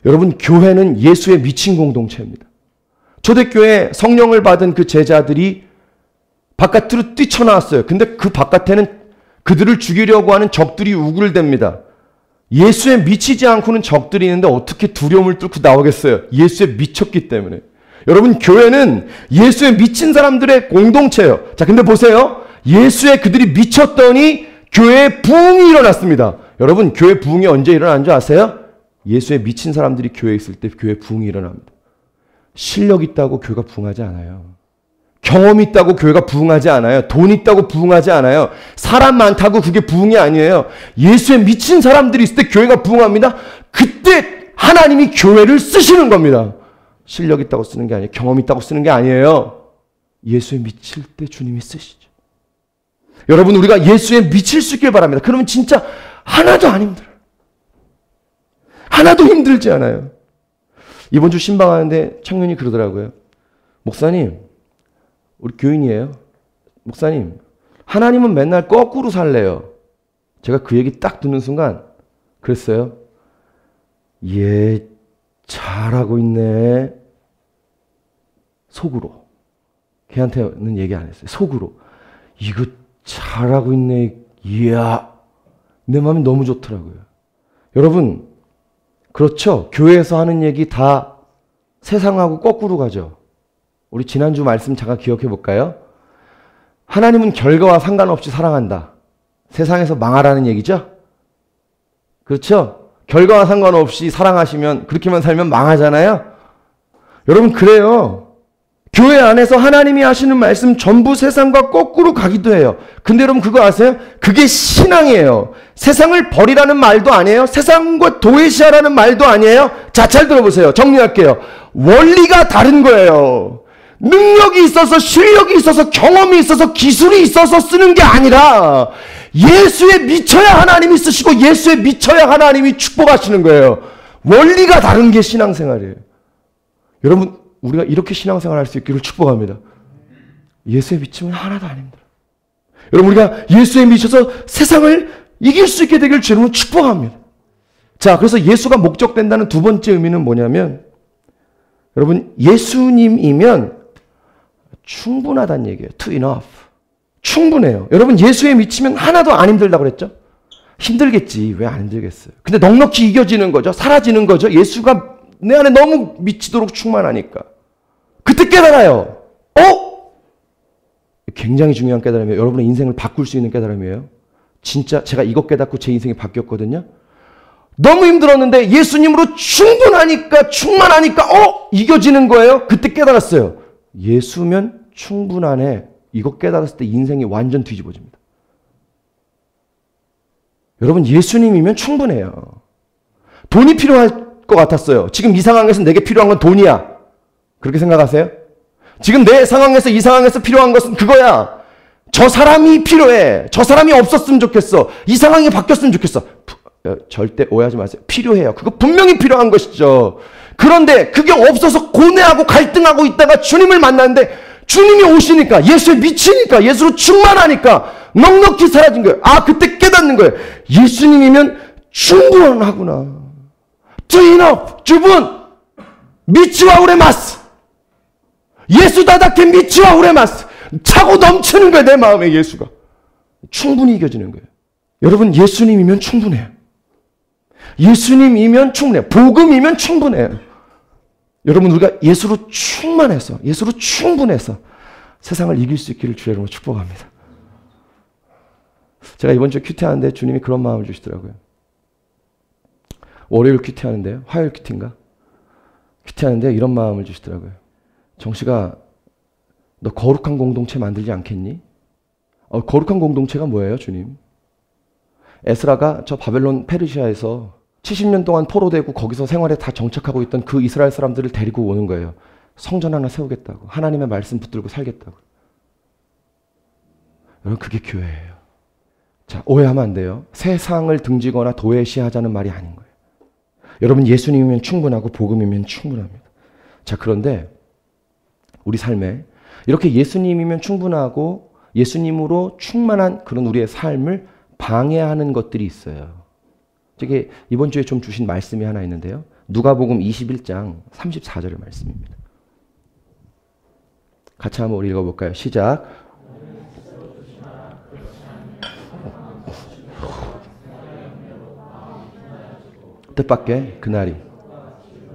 Speaker 1: 여러분, 교회는 예수에 미친 공동체입니다. 초대교회 성령을 받은 그 제자들이 바깥으로 뛰쳐나왔어요. 근데 그 바깥에는 그들을 죽이려고 하는 적들이 우글댑니다. 예수에 미치지 않고는 적들이 있는데 어떻게 두려움을 뚫고 나오겠어요? 예수에 미쳤기 때문에. 여러분, 교회는 예수에 미친 사람들의 공동체예요. 자, 근데 보세요. 예수에 그들이 미쳤더니 교회에 부흥이 일어났습니다. 여러분, 교회 부흥이 언제 일어난 줄 아세요? 예수에 미친 사람들이 교회에 있을 때 교회 부흥이 일어납니다. 실력 있다고 교회가 부흥하지 않아요. 경험 있다고 교회가 부흥하지 않아요. 돈 있다고 부흥하지 않아요. 사람 많다고 그게 부흥이 아니에요. 예수에 미친 사람들이 있을 때 교회가 부흥합니다. 그때 하나님이 교회를 쓰시는 겁니다. 실력 있다고 쓰는 게 아니에요. 경험 있다고 쓰는 게 아니에요. 예수에 미칠 때 주님이 쓰시죠. 여러분, 우리가 예수에 미칠 수 있길 바랍니다. 그러면 진짜 하나도 안 힘들어요. 하나도 힘들지 않아요. 이번 주 신방하는데 청년이 그러더라고요. 목사님, 우리 교인이에요. 목사님, 하나님은 맨날 거꾸로 살래요. 제가 그 얘기 딱 듣는 순간 그랬어요. 얘 잘하고 있네. 속으로. 걔한테는 얘기 안 했어요. 속으로. 이거 잘하고 있네. 이야. 내 마음이 너무 좋더라고요. 여러분, 그렇죠. 교회에서 하는 얘기 다 세상하고 거꾸로 가죠. 우리 지난주 말씀 잠깐 기억해 볼까요? 하나님은 결과와 상관없이 사랑한다. 세상에서 망하라는 얘기죠? 그렇죠? 결과와 상관없이 사랑하시면 그렇게만 살면 망하잖아요? 여러분, 그래요. 교회 안에서 하나님이 하시는 말씀 전부 세상과 거꾸로 가기도 해요. 근데 여러분, 그거 아세요? 그게 신앙이에요. 세상을 버리라는 말도 아니에요. 세상과 도외시하라는 말도 아니에요. 자, 잘 들어보세요. 정리할게요. 원리가 다른 거예요. 능력이 있어서, 실력이 있어서, 경험이 있어서, 기술이 있어서 쓰는 게 아니라 예수에 미쳐야 하나님이 쓰시고 예수에 미쳐야 하나님이 축복하시는 거예요. 원리가 다른 게 신앙생활이에요. 여러분, 우리가 이렇게 신앙생활 할 수 있기를 축복합니다. 예수에 미치면 하나도 안 힘들어요. 여러분, 우리가 예수에 미쳐서 세상을 이길 수 있게 되기를 주님은 축복합니다. 자, 그래서 예수가 목적된다는 두 번째 의미는 뭐냐면, 여러분, 예수님이면 충분하다는 얘기예요. Too enough. 충분해요. 여러분, 예수에 미치면 하나도 안 힘들다고 그랬죠? 힘들겠지. 왜 안 힘들겠어요? 근데 넉넉히 이겨지는 거죠. 사라지는 거죠. 예수가 내 안에 너무 미치도록 충만하니까. 그때 깨달아요. 굉장히 중요한 깨달음이에요. 여러분의 인생을 바꿀 수 있는 깨달음이에요. 진짜 제가 이것 깨닫고 제 인생이 바뀌었거든요. 너무 힘들었는데 예수님으로 충분하니까, 충만하니까 이겨지는 거예요. 그때 깨달았어요. 예수면 충분하네. 이거 깨달았을 때 인생이 완전 뒤집어집니다. 여러분, 예수님이면 충분해요. 돈이 필요할 것 같았어요. 지금 이 상황에서 내게 필요한 건 돈이야. 그렇게 생각하세요? 지금 내 상황에서, 이 상황에서 필요한 것은 그거야. 저 사람이 필요해. 저 사람이 없었으면 좋겠어. 이 상황이 바뀌었으면 좋겠어. 절대 오해하지 마세요. 필요해요. 그거 분명히 필요한 것이죠. 그런데 그게 없어서 고뇌하고 갈등하고 있다가 주님을 만났는데 주님이 오시니까, 예수에 미치니까, 예수로 충만하니까 넉넉히 사라진 거예요. 그때 깨닫는 거예요. 예수님이면 충분하구나. Too enough. 주분, 미치와 우레마스. 예수 다다케 미치와 우레마스. 차고 넘치는 거예요. 내 마음에 예수가. 충분히 이겨지는 거예요. 여러분, 예수님이면 충분해요. 예수님이면 충분해. 복음이면 충분해요. 여러분, 우리가 예수로 충만해서, 예수로 충분해서 세상을 이길 수 있기를 주의 이름으로 축복합니다. 제가 이번 주에 큐티하는데 주님이 그런 마음을 주시더라고요. 월요일 큐티하는데요. 화요일 큐티인가? 큐티하는데 이런 마음을 주시더라고요. 정씨가 너 거룩한 공동체 만들지 않겠니? 거룩한 공동체가 뭐예요, 주님? 에스라가 저 바벨론 페르시아에서 70년 동안 포로되고 거기서 생활에 다 정착하고 있던 그 이스라엘 사람들을 데리고 오는 거예요. 성전 하나 세우겠다고. 하나님의 말씀 붙들고 살겠다고. 여러분, 그게 교회예요. 자, 오해하면 안 돼요. 세상을 등지거나 도외시하자는 말이 아닌 거예요. 여러분, 예수님이면 충분하고 복음이면 충분합니다. 자, 그런데 우리 삶에 이렇게 예수님이면 충분하고 예수님으로 충만한 그런 우리의 삶을 방해하는 것들이 있어요. 저게 이번 주에 좀 주신 말씀이 하나 있는데요. 누가복음 21장 34절의 말씀입니다. 같이 한번 우리 읽어볼까요? 시작. 뜻밖의 그날이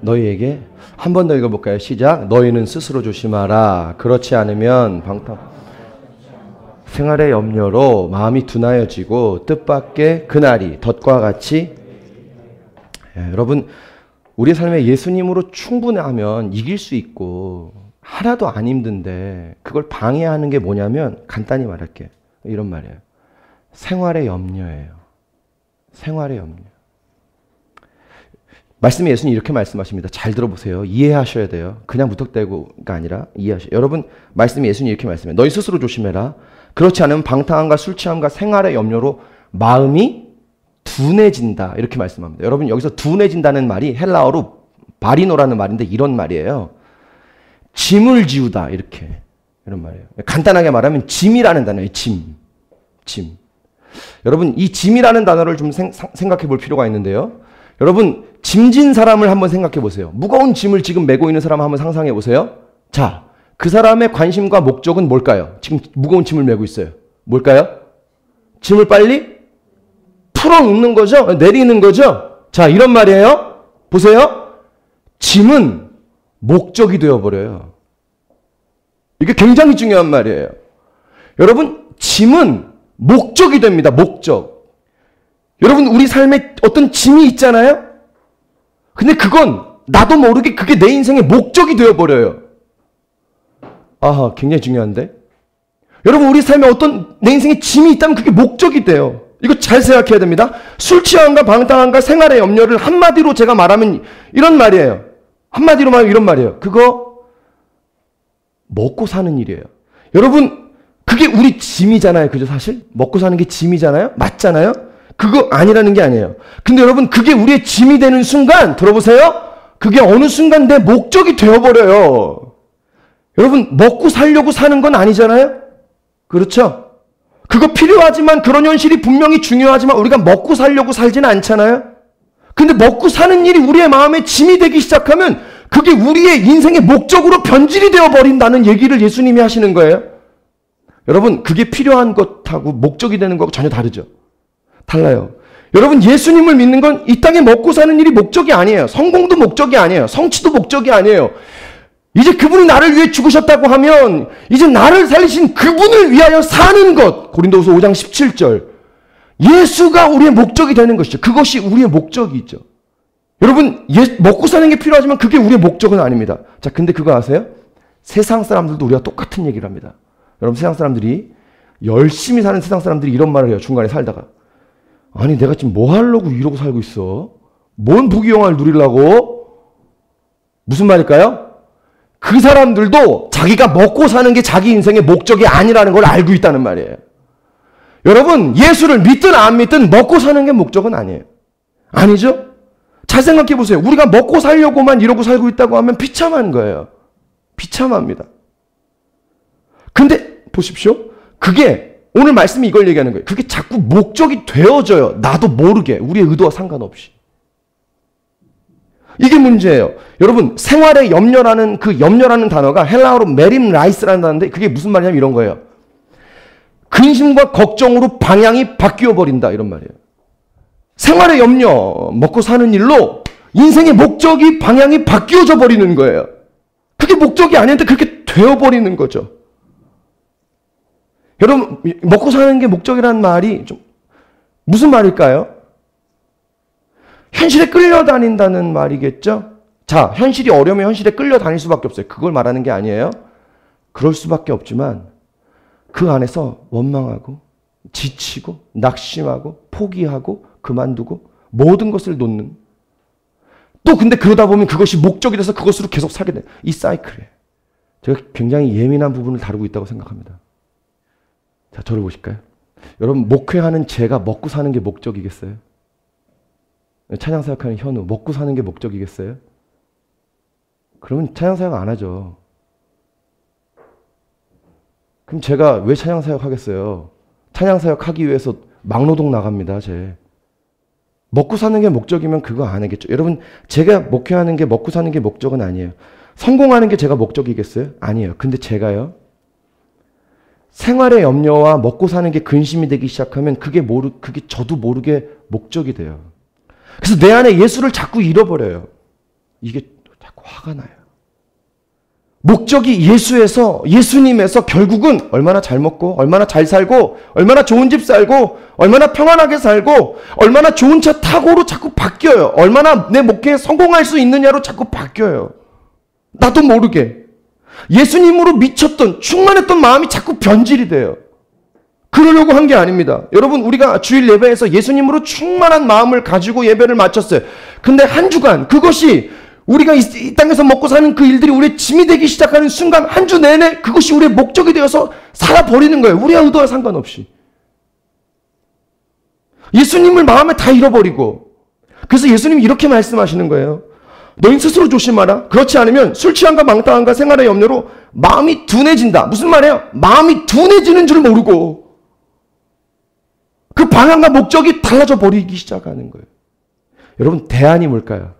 Speaker 1: 너희에게 한 번 더 읽어볼까요? 시작. 너희는 스스로 조심하라. 그렇지 않으면 생활의 염려로 마음이 둔하여지고 뜻밖의 그날이 덫과 같이 여러분, 우리의 삶에 예수님으로 충분하면 이길 수 있고 하나도 안 힘든데 그걸 방해하는 게 뭐냐면 간단히 말할게요. 이런 말이에요. 생활의 염려예요. 생활의 염려. 말씀에 예수님 이렇게 말씀하십니다. 잘 들어보세요. 이해하셔야 돼요. 그냥 무턱대고가 아니라 이해하셔요. 여러분, 말씀에 예수님 이렇게 말씀해요. 너희 스스로 조심해라. 그렇지 않으면 방탕함과 술 취함과 생활의 염려로 마음이 둔해진다. 이렇게 말씀합니다. 여러분, 여기서 둔해진다는 말이 헬라어로 바리노라는 말인데 이런 말이에요. 짐을 지우다. 이렇게. 이런 말이에요. 간단하게 말하면 짐이라는 단어예요. 짐. 여러분, 이 짐이라는 단어를 좀 생각해 볼 필요가 있는데요. 여러분, 짐진 사람을 한번 생각해 보세요. 무거운 짐을 지금 메고 있는 사람 한번 상상해 보세요. 자, 그 사람의 관심과 목적은 뭘까요? 지금 무거운 짐을 메고 있어요. 뭘까요? 짐을 빨리 풀어놓는 거죠? 내리는 거죠? 자, 이런 말이에요. 보세요. 짐은 목적이 되어버려요. 이게 굉장히 중요한 말이에요. 여러분, 짐은 목적이 됩니다. 목적. 여러분, 우리 삶에 어떤 짐이 있잖아요? 근데 그건 나도 모르게 그게 내 인생의 목적이 되어버려요. 아하, 굉장히 중요한데? 여러분, 우리 삶에 어떤 내 인생에 짐이 있다면 그게 목적이 돼요. 이거 잘 생각해야 됩니다. 술 취함과 방탕함과 생활의 염려를 한마디로 제가 말하면 이런 말이에요. 한마디로 말하면 이런 말이에요. 그거 먹고 사는 일이에요. 여러분, 그게 우리 짐이잖아요. 그죠, 사실? 먹고 사는 게 짐이잖아요? 맞잖아요? 그거 아니라는 게 아니에요. 근데 여러분, 그게 우리의 짐이 되는 순간, 들어보세요. 그게 어느 순간 내 목적이 되어버려요. 여러분, 먹고 살려고 사는 건 아니잖아요? 그렇죠? 그거 필요하지만, 그런 현실이 분명히 중요하지만, 우리가 먹고 살려고 살지는 않잖아요? 근데 먹고 사는 일이 우리의 마음에 짐이 되기 시작하면, 그게 우리의 인생의 목적으로 변질이 되어버린다는 얘기를 예수님이 하시는 거예요. 여러분, 그게 필요한 것하고 목적이 되는 거하고 전혀 다르죠? 달라요. 여러분, 예수님을 믿는 건 이 땅에 먹고 사는 일이 목적이 아니에요. 성공도 목적이 아니에요. 성취도 목적이 아니에요. 이제 그분이 나를 위해 죽으셨다고 하면 이제 나를 살리신 그분을 위하여 사는 것. 고린도후서 5장 17절. 예수가 우리의 목적이 되는 것이죠. 그것이 우리의 목적이죠. 여러분, 먹고 사는 게 필요하지만 그게 우리의 목적은 아닙니다. 자, 근데 그거 아세요? 세상 사람들도 우리가 똑같은 얘기를 합니다. 여러분, 세상 사람들이 열심히 사는 세상 사람들이 이런 말을 해요. 중간에 살다가. 아니, 내가 지금 뭐 하려고 이러고 살고 있어? 뭔 부귀영화를 누리려고? 무슨 말일까요? 그 사람들도 자기가 먹고 사는 게 자기 인생의 목적이 아니라는 걸 알고 있다는 말이에요. 여러분, 예수를 믿든 안 믿든 먹고 사는 게 목적은 아니에요. 아니죠? 잘 생각해 보세요. 우리가 먹고 살려고만 이러고 살고 있다고 하면 비참한 거예요. 비참합니다. 근데 보십시오. 그게 오늘 말씀이 이걸 얘기하는 거예요. 그게 자꾸 목적이 되어져요. 나도 모르게. 우리의 의도와 상관없이. 이게 문제예요. 여러분, 생활의 염려라는 그 염려라는 단어가 헬라어로 메림 라이스라는 단어인데 그게 무슨 말이냐면 이런 거예요. 근심과 걱정으로 방향이 바뀌어 버린다. 이런 말이에요. 생활의 염려, 먹고 사는 일로 인생의 목적이 방향이 바뀌어져 버리는 거예요. 그게 목적이 아닌데 그렇게 되어버리는 거죠. 여러분, 먹고 사는 게 목적이라는 말이 좀 무슨 말일까요? 현실에 끌려다닌다는 말이겠죠? 자, 현실이 어려우면 현실에 끌려다닐 수밖에 없어요. 그걸 말하는 게 아니에요. 그럴 수밖에 없지만 그 안에서 원망하고 지치고 낙심하고 포기하고 그만두고 모든 것을 놓는, 또 근데 그러다 보면 그것이 목적이 돼서 그것으로 계속 살게 돼. 이 사이클이에요. 제가 굉장히 예민한 부분을 다루고 있다고 생각합니다. 자, 저를 보실까요? 여러분, 목회하는 제가 먹고 사는 게 목적이겠어요? 찬양사역하는 현우, 먹고 사는 게 목적이겠어요? 그러면 찬양사역 안 하죠. 그럼 제가 왜 찬양사역 하겠어요? 찬양사역 하기 위해서 막노동 나갑니다, 제. 먹고 사는 게 목적이면 그거 안 하겠죠. 여러분, 제가 목회하는 게 먹고 사는 게 목적은 아니에요. 성공하는 게 제가 목적이겠어요? 아니에요. 근데 제가요, 생활의 염려와 먹고 사는 게 근심이 되기 시작하면 그게 저도 모르게 목적이 돼요. 그래서 내 안에 예수를 자꾸 잃어버려요. 이게 자꾸 화가 나요. 목적이 예수님에서 결국은 얼마나 잘 먹고, 얼마나 잘 살고, 얼마나 좋은 집 살고, 얼마나 평안하게 살고, 얼마나 좋은 차 타고로 자꾸 바뀌어요. 얼마나 내 목회에 성공할 수 있느냐로 자꾸 바뀌어요. 나도 모르게. 예수님으로 미쳤던, 충만했던 마음이 자꾸 변질이 돼요. 그러려고 한 게 아닙니다. 여러분, 우리가 주일 예배에서 예수님으로 충만한 마음을 가지고 예배를 마쳤어요. 근데 한 주간 그것이 우리가 이 땅에서 먹고 사는 그 일들이 우리의 짐이 되기 시작하는 순간 한 주 내내 그것이 우리의 목적이 되어서 살아버리는 거예요. 우리의 의도와 상관없이. 예수님을 마음에 다 잃어버리고. 그래서 예수님이 이렇게 말씀하시는 거예요. 너희 스스로 조심하라. 그렇지 않으면 술 취함과 망탕함과 생활의 염려로 마음이 둔해진다. 무슨 말이에요? 마음이 둔해지는 줄 모르고 그 방향과 목적이 달라져 버리기 시작하는 거예요. 여러분, 대안이 뭘까요?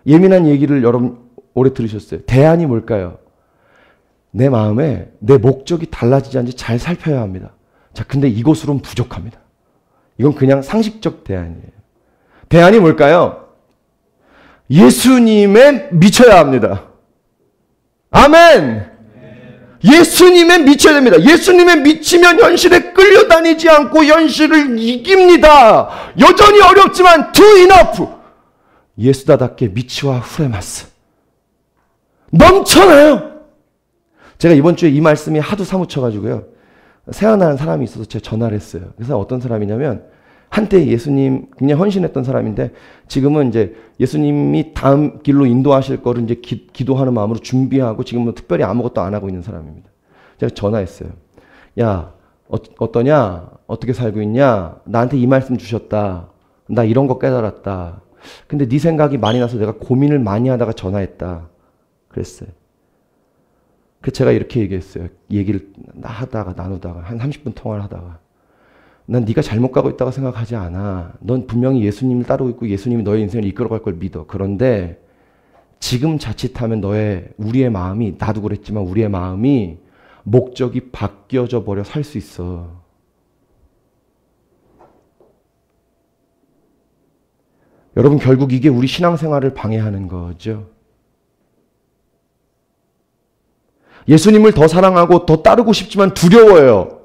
Speaker 1: 예민한 얘기를 여러분 오래 들으셨어요. 대안이 뭘까요? 내 마음에 내 목적이 달라지지 않는지 잘 살펴야 합니다. 자, 근데 이것으로는 부족합니다. 이건 그냥 상식적 대안이에요. 대안이 뭘까요? 예수님에 미쳐야 합니다. 아멘! 예수님에 미쳐야 됩니다. 예수님에 미치면 현실에 끌려다니지 않고 현실을 이깁니다. 여전히 어렵지만 do enough. 예수다답게 미치와 후레마스. 넘쳐나요. 제가 이번 주에 이 말씀이 하도 사무쳐가지고요. 세안하는 사람이 있어서 제가 전화를 했어요. 그래서 어떤 사람이냐면 한때 예수님 굉장히 헌신했던 사람인데 지금은 이제 예수님이 다음 길로 인도하실 거를 이제 기도하는 마음으로 준비하고 지금은 특별히 아무것도 안 하고 있는 사람입니다. 제가 전화했어요. 야, 어떠냐? 어떻게 살고 있냐? 나한테 이 말씀 주셨다. 나 이런 거 깨달았다. 근데 네 생각이 많이 나서 내가 고민을 많이 하다가 전화했다. 그랬어요. 그래서 제가 이렇게 얘기했어요. 얘기를 나누다가 한 30분 통화를 하다가 난 네가 잘못 가고 있다고 생각하지 않아. 넌 분명히 예수님을 따르고 있고 예수님이 너의 인생을 이끌어갈 걸 믿어. 그런데 지금 자칫하면 우리의 마음이, 나도 그랬지만 우리의 마음이 목적이 바뀌어져 버려 살 수 있어. 여러분, 결국 이게 우리 신앙생활을 방해하는 거죠. 예수님을 더 사랑하고 더 따르고 싶지만 두려워요.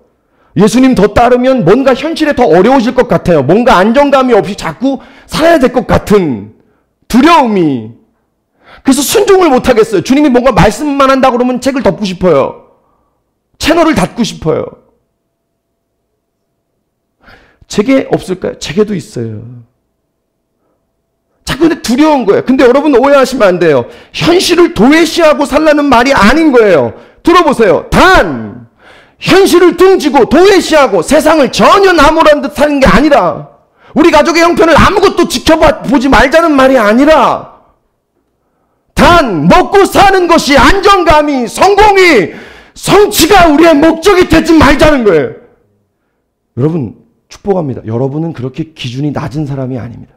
Speaker 1: 예수님 더 따르면 뭔가 현실에 더 어려워질 것 같아요. 뭔가 안정감이 없이 자꾸 살아야 될 것 같은 두려움이. 그래서 순종을 못 하겠어요. 주님이 뭔가 말씀만 한다 그러면 책을 덮고 싶어요. 채널을 닫고 싶어요. 제게 없을까요? 제게도 있어요. 자꾸 근데 두려운 거예요. 근데 여러분 오해하시면 안 돼요. 현실을 도외시하고 살라는 말이 아닌 거예요. 들어보세요. 단 현실을 등지고 도외시하고 세상을 전혀 나무란 듯 사는 게 아니라 우리 가족의 형편을 아무것도 지켜보지 말자는 말이 아니라 단 먹고 사는 것이 안정감이 성공이 성취가 우리의 목적이 되지 말자는 거예요. 여러분 축복합니다. 여러분은 그렇게 기준이 낮은 사람이 아닙니다.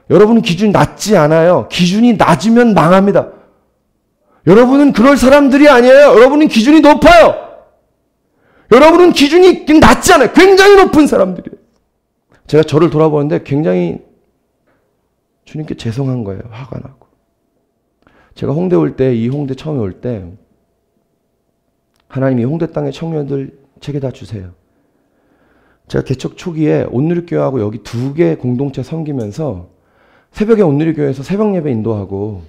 Speaker 1: 여러분은 기준이 낮지 않아요. 기준이 낮으면 망합니다. 여러분은 그럴 사람들이 아니에요. 여러분은 기준이 높아요. 여러분은 기준이 낮지 않아요. 굉장히 높은 사람들이에요. 제가 저를 돌아보는데 굉장히 주님께 죄송한 거예요. 화가 나고. 제가 홍대 올 때, 이 홍대 처음에 올 때 하나님이 홍대 땅의 청년들 제게 다 주세요. 제가 개척 초기에 온누리교회하고 여기 두 개 공동체 섬기면서 새벽에 온누리교회에서 새벽 예배 인도하고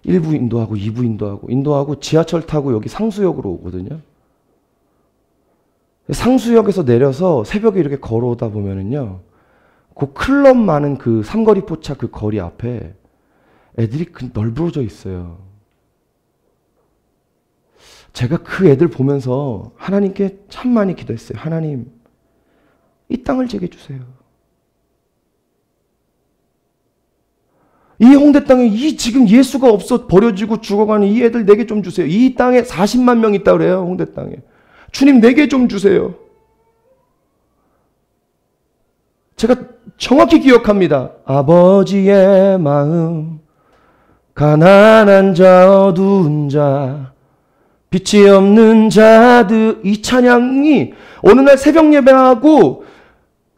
Speaker 1: 1부 인도하고 2부 인도하고 지하철 타고 여기 상수역으로 오거든요. 상수역에서 내려서 새벽에 이렇게 걸어오다 보면은요, 그 클럽 많은 그 삼거리 포차 그 거리 앞에 애들이 널브러져 있어요. 제가 그 애들 보면서 하나님께 참 많이 기도했어요. 하나님, 이 땅을 제게 주세요. 이 홍대 땅에 이 지금 예수가 없어 버려지고 죽어가는 이 애들 내게 좀 주세요. 이 땅에 40만 명 있다 그래요. 홍대 땅에. 주님 내게 좀 주세요. 제가 정확히 기억합니다. 아버지의 마음, 가난한 자, 어두운 자, 빛이 없는 자들, 이 찬양이 어느 날 새벽 예배하고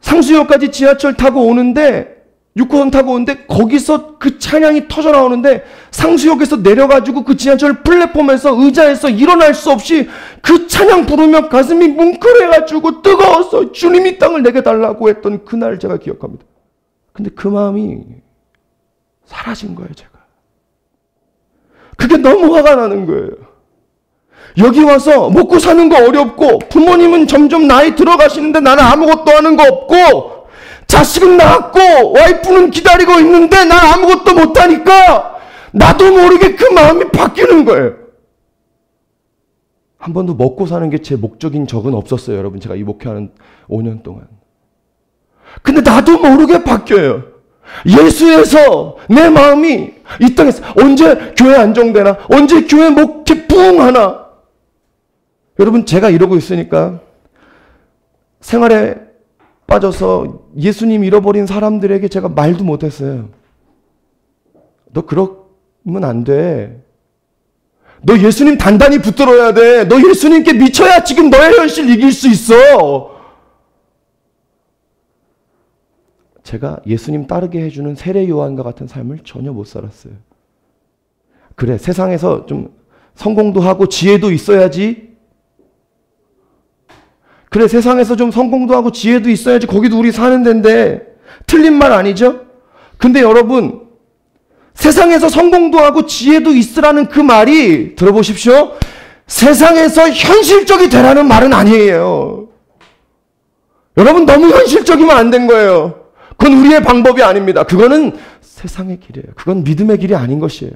Speaker 1: 상수역까지 지하철 타고 오는데 6호선 타고 오는데 거기서 그 찬양이 터져 나오는데 상수역에서 내려가지고 그 지하철 플랫폼에서 의자에서 일어날 수 없이 그 찬양 부르며 가슴이 뭉클해가지고 뜨거워서 주님 이 땅을 내게 달라고 했던 그날 제가 기억합니다. 근데 그 마음이 사라진 거예요, 제가. 그게 너무 화가 나는 거예요. 여기 와서 먹고 사는 거 어렵고 부모님은 점점 나이 들어가시는데 나는 아무것도 하는 거 없고 자식은 낳았고 와이프는 기다리고 있는데 난 아무것도 못하니까 나도 모르게 그 마음이 바뀌는 거예요. 한 번도 먹고 사는 게 제 목적인 적은 없었어요, 여러분. 제가 이 목회하는 5년 동안. 근데 나도 모르게 바뀌어요. 예수에서 내 마음이 이 땅에서 언제 교회 안정되나? 언제 교회 목회 부흥하나? 여러분, 제가 이러고 있으니까 생활에 빠져서 예수님 잃어버린 사람들에게 제가 말도 못했어요. 너 그러면 안 돼. 너 예수님 단단히 붙들어야 돼. 너 예수님께 미쳐야 지금 너의 현실 이길 수 있어. 제가 예수님 따르게 해주는 세례 요한과 같은 삶을 전혀 못 살았어요. 그래, 세상에서 좀 성공도 하고 지혜도 있어야지. 그래, 세상에서 좀 성공도 하고 지혜도 있어야지. 거기도 우리 사는 데인데 틀린 말 아니죠? 근데 여러분, 세상에서 성공도 하고 지혜도 있으라는 그 말이, 들어보십시오, 세상에서 현실적이 되라는 말은 아니에요. 여러분, 너무 현실적이면 안 된 거예요. 그건 우리의 방법이 아닙니다. 그거는 세상의 길이에요. 그건 믿음의 길이 아닌 것이에요.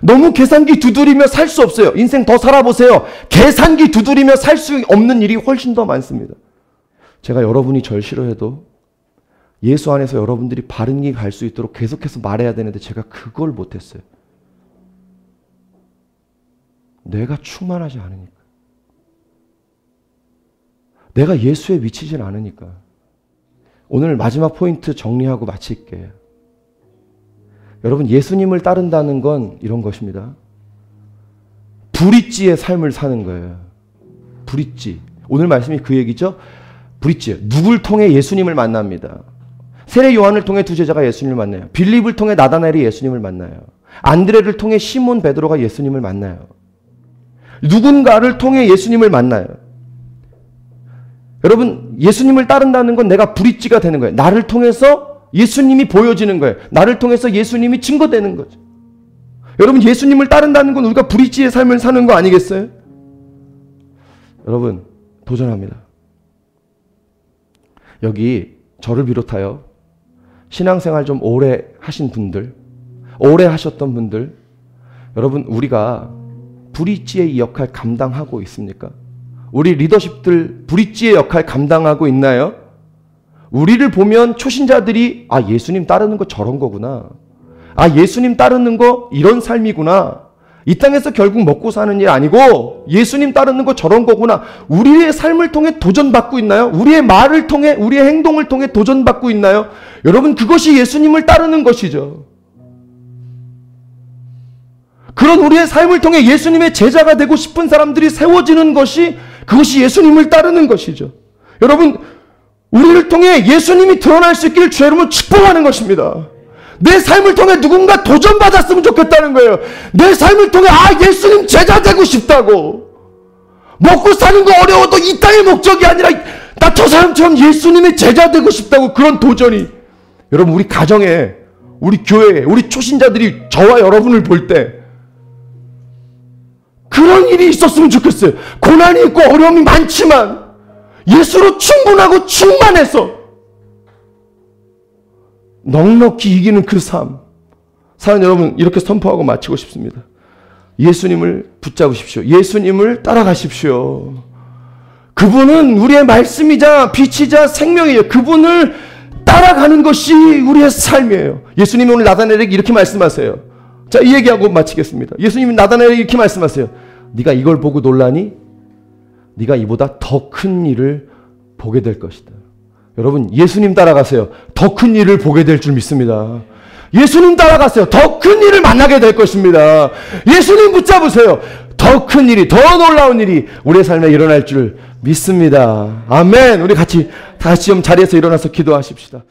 Speaker 1: 너무 계산기 두드리며 살 수 없어요. 인생 더 살아보세요. 계산기 두드리며 살 수 없는 일이 훨씬 더 많습니다. 제가 여러분이 절 싫어해도 예수 안에서 여러분들이 바른 길 갈 수 있도록 계속해서 말해야 되는데 제가 그걸 못했어요. 내가 충만하지 않으니까. 내가 예수에 미치질 않으니까. 오늘 마지막 포인트 정리하고 마칠게요. 여러분, 예수님을 따른다는 건 이런 것입니다. 브릿지의 삶을 사는 거예요. 브릿지. 오늘 말씀이 그 얘기죠. 브릿지. 누굴 통해 예수님을 만납니다. 세례 요한을 통해 두 제자가 예수님을 만나요. 빌립을 통해 나다나엘이 예수님을 만나요. 안드레를 통해 시몬 베드로가 예수님을 만나요. 누군가를 통해 예수님을 만나요. 여러분, 예수님을 따른다는 건 내가 브릿지가 되는 거예요. 나를 통해서 예수님이 보여지는 거예요. 나를 통해서 예수님이 증거되는 거죠. 여러분, 예수님을 따른다는 건 우리가 브릿지의 삶을 사는 거 아니겠어요? 여러분, 도전합니다. 여기 저를 비롯하여 신앙생활 좀 오래 하신 분들, 오래 하셨던 분들, 여러분, 우리가 브릿지의 이 역할 감당하고 있습니까? 우리 리더십들 브릿지의 역할 감당하고 있나요? 우리를 보면 초신자들이 예수님 따르는 거 저런 거구나. 예수님 따르는 거 이런 삶이구나. 이 땅에서 결국 먹고 사는 일 아니고 예수님 따르는 거 저런 거구나. 우리의 삶을 통해 도전받고 있나요? 우리의 말을 통해, 우리의 행동을 통해 도전받고 있나요? 여러분, 그것이 예수님을 따르는 것이죠. 그런 우리의 삶을 통해 예수님의 제자가 되고 싶은 사람들이 세워지는 것이, 그것이 예수님을 따르는 것이죠. 여러분, 우리를 통해 예수님이 드러날 수 있기를 주의 이름으로 축복하는 것입니다. 내 삶을 통해 누군가 도전받았으면 좋겠다는 거예요. 내 삶을 통해 예수님 제자 되고 싶다고. 먹고 사는 거 어려워도 이 땅의 목적이 아니라 나 저 사람처럼 예수님의 제자 되고 싶다고. 그런 도전이 여러분 우리 가정에, 우리 교회에, 우리 초신자들이 저와 여러분을 볼 때 그런 일이 있었으면 좋겠어요. 고난이 있고 어려움이 많지만 예수로 충분하고 충만해서 넉넉히 이기는 그 삶. 사랑하는 여러분, 이렇게 선포하고 마치고 싶습니다. 예수님을 붙잡으십시오. 예수님을 따라가십시오. 그분은 우리의 말씀이자 빛이자 생명이에요. 그분을 따라가는 것이 우리의 삶이에요. 예수님이 오늘 나다나엘에게 이렇게 말씀하세요. 자, 이 얘기하고 마치겠습니다. 예수님이 나다나엘에게 이렇게 말씀하세요. 네가 이걸 보고 놀라니? 네가 이보다 더 큰 일을 보게 될 것이다. 여러분, 예수님 따라가세요. 더 큰 일을 보게 될 줄 믿습니다. 예수님 따라가세요. 더 큰 일을 만나게 될 것입니다. 예수님 붙잡으세요. 더 큰 일이, 더 놀라운 일이 우리의 삶에 일어날 줄 믿습니다. 아멘. 우리 같이 좀 자리에서 일어나서 기도하십시다.